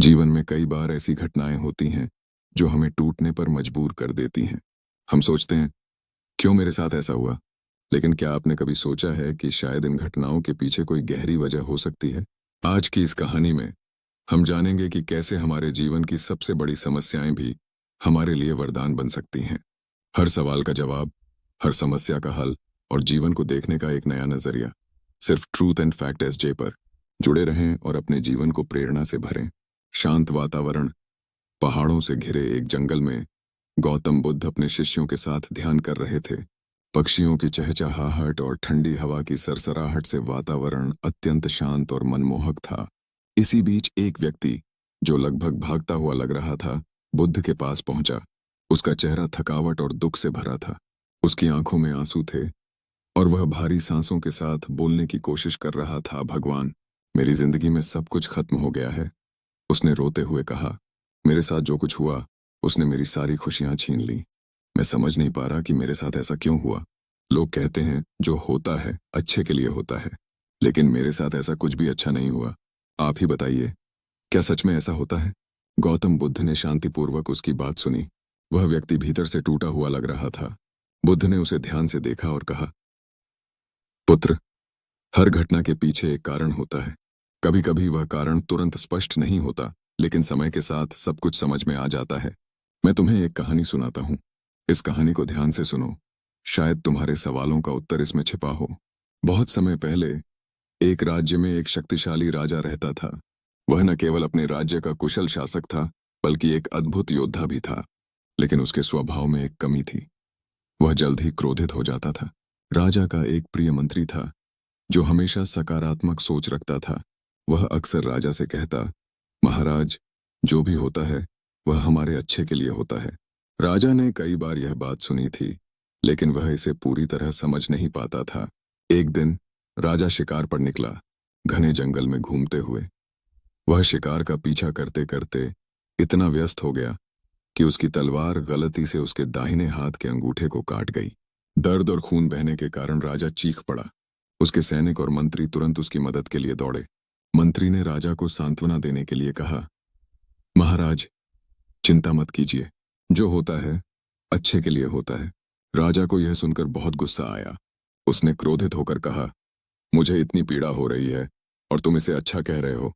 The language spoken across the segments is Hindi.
जीवन में कई बार ऐसी घटनाएं होती हैं जो हमें टूटने पर मजबूर कर देती हैं। हम सोचते हैं, क्यों मेरे साथ ऐसा हुआ? लेकिन क्या आपने कभी सोचा है कि शायद इन घटनाओं के पीछे कोई गहरी वजह हो सकती है? आज की इस कहानी में हम जानेंगे कि कैसे हमारे जीवन की सबसे बड़ी समस्याएं भी हमारे लिए वरदान बन सकती हैं। हर सवाल का जवाब, हर समस्या का हल और जीवन को देखने का एक नया नजरिया। सिर्फ ट्रूथ एंड फैक्ट एसजे पर जुड़े रहें और अपने जीवन को प्रेरणा से भरें। शांत वातावरण, पहाड़ों से घिरे एक जंगल में गौतम बुद्ध अपने शिष्यों के साथ ध्यान कर रहे थे। पक्षियों की चहचहाहट और ठंडी हवा की सरसराहट से वातावरण अत्यंत शांत और मनमोहक था। इसी बीच एक व्यक्ति, जो लगभग भागता हुआ लग रहा था, बुद्ध के पास पहुंचा। उसका चेहरा थकावट और दुख से भरा था। उसकी आंखों में आंसू थे और वह भारी सांसों के साथ बोलने की कोशिश कर रहा था, भगवान, मेरी जिंदगी में सब कुछ खत्म हो गया है। उसने रोते हुए कहा, मेरे साथ जो कुछ हुआ उसने मेरी सारी खुशियां छीन ली। मैं समझ नहीं पा रहा कि मेरे साथ ऐसा क्यों हुआ। लोग कहते हैं जो होता है अच्छे के लिए होता है, लेकिन मेरे साथ ऐसा कुछ भी अच्छा नहीं हुआ। आप ही बताइए, क्या सच में ऐसा होता है? गौतम बुद्ध ने शांतिपूर्वक उसकी बात सुनी। वह व्यक्ति भीतर से टूटा हुआ लग रहा था। बुद्ध ने उसे ध्यान से देखा और कहा, पुत्र, हर घटना के पीछे एक कारण होता है। कभी कभी वह कारण तुरंत स्पष्ट नहीं होता, लेकिन समय के साथ सब कुछ समझ में आ जाता है। मैं तुम्हें एक कहानी सुनाता हूँ। इस कहानी को ध्यान से सुनो। शायद तुम्हारे सवालों का उत्तर इसमें छिपा हो। बहुत समय पहले एक राज्य में एक शक्तिशाली राजा रहता था। वह न केवल अपने राज्य का कुशल शासक था, बल्कि एक अद्भुत योद्धा भी था। लेकिन उसके स्वभाव में एक कमी थी। वह जल्द ही क्रोधित हो जाता था। राजा का एक प्रिय मंत्री था जो हमेशा सकारात्मक सोच रखता था। वह अक्सर राजा से कहता, महाराज, जो भी होता है वह हमारे अच्छे के लिए होता है। राजा ने कई बार यह बात सुनी थी, लेकिन वह इसे पूरी तरह समझ नहीं पाता था। एक दिन राजा शिकार पर निकला। घने जंगल में घूमते हुए वह शिकार का पीछा करते करते इतना व्यस्त हो गया कि उसकी तलवार गलती से उसके दाहिने हाथ के अंगूठे को काट गई। दर्द और खून बहने के कारण राजा चीख पड़ा। उसके सैनिक और मंत्री तुरंत उसकी मदद के लिए दौड़े। मंत्री ने राजा को सांत्वना देने के लिए कहा, महाराज, चिंता मत कीजिए, जो होता है अच्छे के लिए होता है। राजा को यह सुनकर बहुत गुस्सा आया। उसने क्रोधित होकर कहा, मुझे इतनी पीड़ा हो रही है और तुम इसे अच्छा कह रहे हो?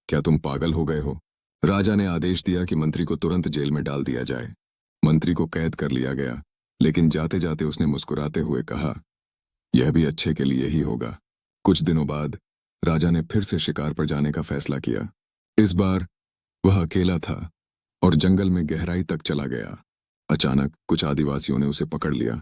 क्या तुम पागल हो गए हो? राजा ने आदेश दिया कि मंत्री को तुरंत जेल में डाल दिया जाए। मंत्री को कैद कर लिया गया, लेकिन जाते जाते उसने मुस्कुराते हुए कहा, यह भी अच्छे के लिए ही होगा। कुछ दिनों बाद राजा ने फिर से शिकार पर जाने का फैसला किया। इस बार वह अकेला था और जंगल में गहराई तक चला गया। अचानक कुछ आदिवासियों ने उसे पकड़ लिया।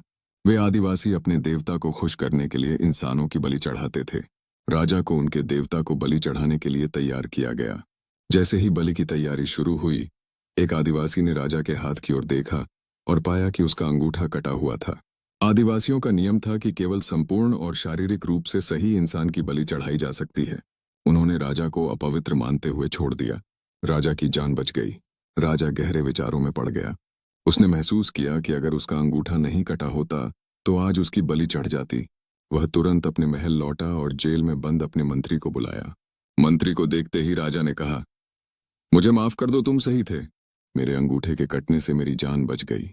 वे आदिवासी अपने देवता को खुश करने के लिए इंसानों की बलि चढ़ाते थे। राजा को उनके देवता को बलि चढ़ाने के लिए तैयार किया गया। जैसे ही बलि की तैयारी शुरू हुई, एक आदिवासी ने राजा के हाथ की ओर देखा और पाया कि उसका अंगूठा कटा हुआ था। आदिवासियों का नियम था कि केवल संपूर्ण और शारीरिक रूप से सही इंसान की बलि चढ़ाई जा सकती है। उन्होंने राजा को अपवित्र मानते हुए छोड़ दिया। राजा की जान बच गई। राजा गहरे विचारों में पड़ गया। उसने महसूस किया कि अगर उसका अंगूठा नहीं कटा होता तो आज उसकी बलि चढ़ जाती। वह तुरंत अपने महल लौटा और जेल में बंद अपने मंत्री को बुलाया। मंत्री को देखते ही राजा ने कहा, मुझे माफ कर दो, तुम सही थे। मेरे अंगूठे के कटने से मेरी जान बच गई।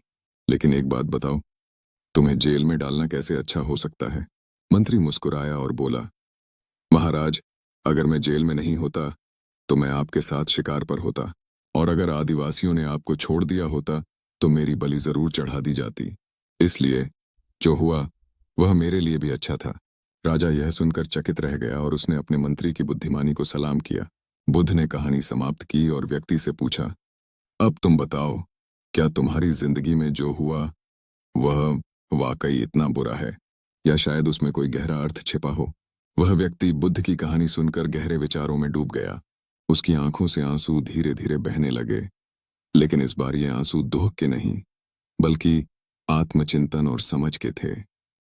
लेकिन एक बात बताओ, तुम्हें जेल में डालना कैसे अच्छा हो सकता है? मंत्री मुस्कुराया और बोला, महाराज, अगर मैं जेल में नहीं होता तो मैं आपके साथ शिकार पर होता, और अगर आदिवासियों ने आपको छोड़ दिया होता तो मेरी बलि जरूर चढ़ा दी जाती। इसलिए जो हुआ वह मेरे लिए भी अच्छा था। राजा यह सुनकर चकित रह गया और उसने अपने मंत्री की बुद्धिमानी को सलाम किया। बुद्ध ने कहानी समाप्त की और व्यक्ति से पूछा, अब तुम बताओ, क्या तुम्हारी जिंदगी में जो हुआ वह वाकई इतना बुरा है, या शायद उसमें कोई गहरा अर्थ छिपा हो? वह व्यक्ति बुद्ध की कहानी सुनकर गहरे विचारों में डूब गया। उसकी आंखों से आंसू धीरे धीरे बहने लगे, लेकिन इस बार ये आंसू दुख के नहीं, बल्कि आत्मचिंतन और समझ के थे।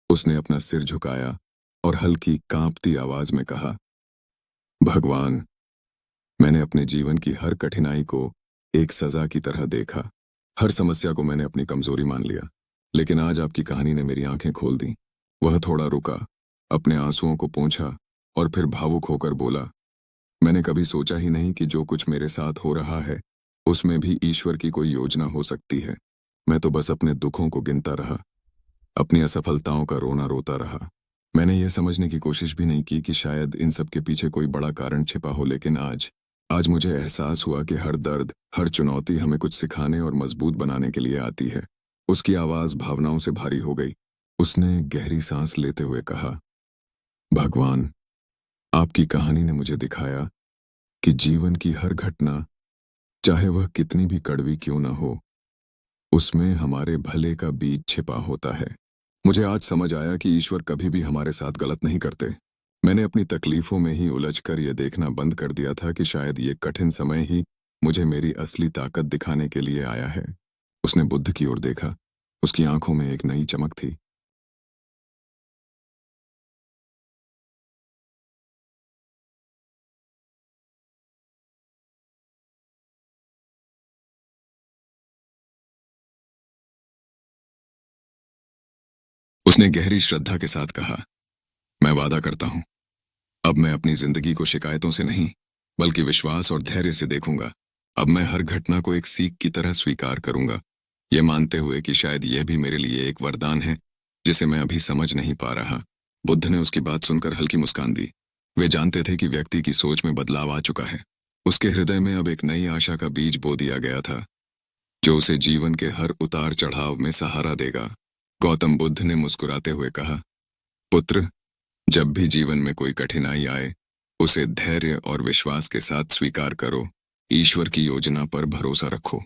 उसने अपना सिर झुकाया और हल्की कांपती आवाज में कहा, भगवान, मैंने अपने जीवन की हर कठिनाई को एक सजा की तरह देखा। हर समस्या को मैंने अपनी कमजोरी मान लिया, लेकिन आज आपकी कहानी ने मेरी आंखें खोल दी। वह थोड़ा रुका, अपने आंसुओं को पोंछा और फिर भावुक होकर बोला, मैंने कभी सोचा ही नहीं कि जो कुछ मेरे साथ हो रहा है, उसमें भी ईश्वर की कोई योजना हो सकती है। मैं तो बस अपने दुखों को गिनता रहा, अपनी असफलताओं का रोना रोता रहा। मैंने यह समझने की कोशिश भी नहीं की कि शायद इन सब के पीछे कोई बड़ा कारण छिपा हो, लेकिन आज आज मुझे एहसास हुआ कि हर दर्द, हर चुनौती हमें कुछ सिखाने और मजबूत बनाने के लिए आती है। उसकी आवाज भावनाओं से भारी हो गई। उसने गहरी सांस लेते हुए कहा, भगवान, आपकी कहानी ने मुझे दिखाया कि जीवन की हर घटना, चाहे वह कितनी भी कड़वी क्यों न हो, उसमें हमारे भले का बीज छिपा होता है। मुझे आज समझ आया कि ईश्वर कभी भी हमारे साथ गलत नहीं करते। मैंने अपनी तकलीफों में ही उलझकर यह देखना बंद कर दिया था कि शायद ये कठिन समय ही मुझे मेरी असली ताकत दिखाने के लिए आया है। उसने बुद्ध की ओर देखा। उसकी आंखों में एक नई चमक थी। उसने गहरी श्रद्धा के साथ कहा, मैं वादा करता हूं, अब मैं अपनी जिंदगी को शिकायतों से नहीं, बल्कि विश्वास और धैर्य से देखूंगा। अब मैं हर घटना को एक सीख की तरह स्वीकार करूंगा, यह मानते हुए कि शायद यह भी मेरे लिए एक वरदान है जिसे मैं अभी समझ नहीं पा रहा। बुद्ध ने उसकी बात सुनकर हल्की मुस्कान दी। वे जानते थे कि व्यक्ति की सोच में बदलाव आ चुका है। उसके हृदय में अब एक नई आशा का बीज बो दिया गया था, जो उसे जीवन के हर उतार चढ़ाव में सहारा देगा। गौतम बुद्ध ने मुस्कुराते हुए कहा, पुत्र, जब भी जीवन में कोई कठिनाई आए, उसे धैर्य और विश्वास के साथ स्वीकार करो। ईश्वर की योजना पर भरोसा रखो।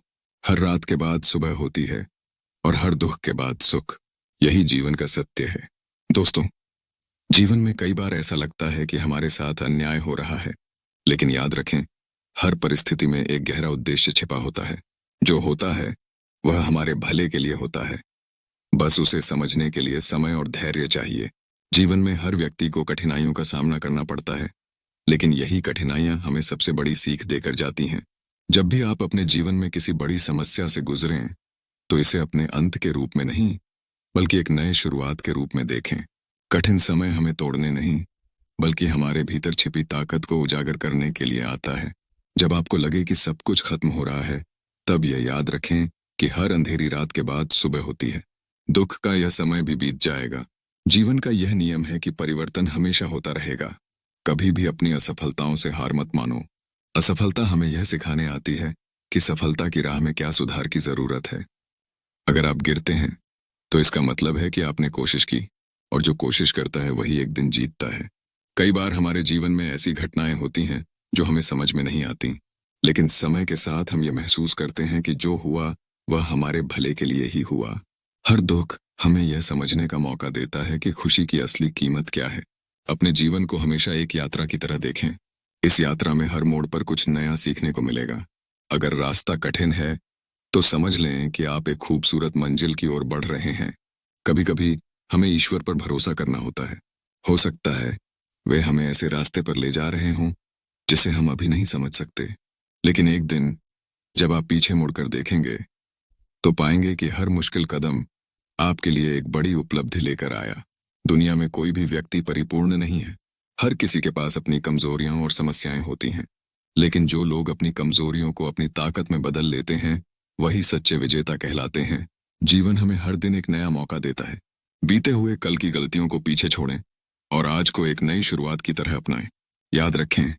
हर रात के बाद सुबह होती है और हर दुख के बाद सुख। यही जीवन का सत्य है। दोस्तों, जीवन में कई बार ऐसा लगता है कि हमारे साथ अन्याय हो रहा है, लेकिन याद रखें, हर परिस्थिति में एक गहरा उद्देश्य छिपा होता है। जो होता है वह हमारे भले के लिए होता है। बस उसे समझने के लिए समय और धैर्य चाहिए। जीवन में हर व्यक्ति को कठिनाइयों का सामना करना पड़ता है, लेकिन यही कठिनाइयां हमें सबसे बड़ी सीख देकर जाती हैं। जब भी आप अपने जीवन में किसी बड़ी समस्या से गुजरें, तो इसे अपने अंत के रूप में नहीं, बल्कि एक नए शुरुआत के रूप में देखें। कठिन समय हमें तोड़ने नहीं, बल्कि हमारे भीतर छिपी ताकत को उजागर करने के लिए आता है। जब आपको लगे कि सब कुछ खत्म हो रहा है, तब यह याद रखें कि हर अंधेरी रात के बाद सुबह होती है। दुख का यह समय भी बीत जाएगा। जीवन का यह नियम है कि परिवर्तन हमेशा होता रहेगा। कभी भी अपनी असफलताओं से हार मत मानो। असफलता हमें यह सिखाने आती है कि सफलता की राह में क्या सुधार की जरूरत है। अगर आप गिरते हैं, तो इसका मतलब है कि आपने कोशिश की, और जो कोशिश करता है वही एक दिन जीतता है। कई बार हमारे जीवन में ऐसी घटनाएं होती हैं जो हमें समझ में नहीं आती, लेकिन समय के साथ हम ये महसूस करते हैं कि जो हुआ वह हमारे भले के लिए ही हुआ। हर दुख हमें यह समझने का मौका देता है कि खुशी की असली कीमत क्या है। अपने जीवन को हमेशा एक यात्रा की तरह देखें। इस यात्रा में हर मोड़ पर कुछ नया सीखने को मिलेगा। अगर रास्ता कठिन है, तो समझ लें कि आप एक खूबसूरत मंजिल की ओर बढ़ रहे हैं। कभी कभी हमें ईश्वर पर भरोसा करना होता है। हो सकता है वे हमें ऐसे रास्ते पर ले जा रहे हों जिसे हम अभी नहीं समझ सकते, लेकिन एक दिन जब आप पीछे मुड़कर देखेंगे, तो पाएंगे कि हर मुश्किल कदम आपके लिए एक बड़ी उपलब्धि लेकर आया। दुनिया में कोई भी व्यक्ति परिपूर्ण नहीं है। हर किसी के पास अपनी कमजोरियां और समस्याएं होती हैं, लेकिन जो लोग अपनी कमजोरियों को अपनी ताकत में बदल लेते हैं, वही सच्चे विजेता कहलाते हैं। जीवन हमें हर दिन एक नया मौका देता है। बीते हुए कल की गलतियों को पीछे छोड़ें और आज को एक नई शुरुआत की तरह अपनाएं। याद रखें,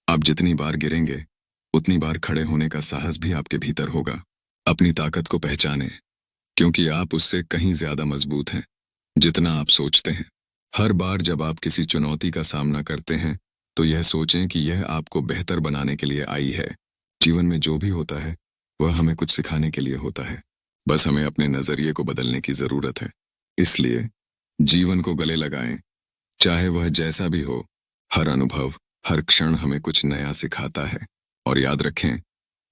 आप जितनी बार गिरेंगे, उतनी बार खड़े होने का साहस भी आपके भीतर होगा। अपनी ताकत को पहचानें, क्योंकि आप उससे कहीं ज्यादा मजबूत हैं जितना आप सोचते हैं। हर बार जब आप किसी चुनौती का सामना करते हैं, तो यह सोचें कि यह आपको बेहतर बनाने के लिए आई है। जीवन में जो भी होता है, वह हमें कुछ सिखाने के लिए होता है। बस हमें अपने नजरिए को बदलने की जरूरत है। इसलिए जीवन को गले लगाएं, चाहे वह जैसा भी हो। हर अनुभव, हर क्षण हमें कुछ नया सिखाता है। और याद रखें,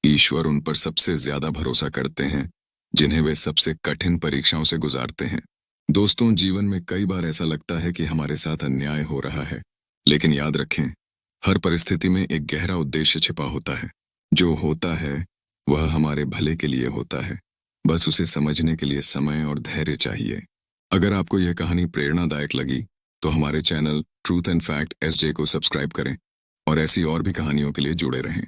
ईश्वर उन पर सबसे ज्यादा भरोसा करते हैं जिन्हें वे सबसे कठिन परीक्षाओं से गुजारते हैं। दोस्तों, जीवन में कई बार ऐसा लगता है कि हमारे साथ अन्याय हो रहा है, लेकिन याद रखें, हर परिस्थिति में एक गहरा उद्देश्य छिपा होता है। जो होता है वह हमारे भले के लिए होता है। बस उसे समझने के लिए समय और धैर्य चाहिए। अगर आपको यह कहानी प्रेरणादायक लगी, तो हमारे channel truth and fact SJ को सब्सक्राइब करें और ऐसी और भी कहानियों के लिए जुड़े रहें।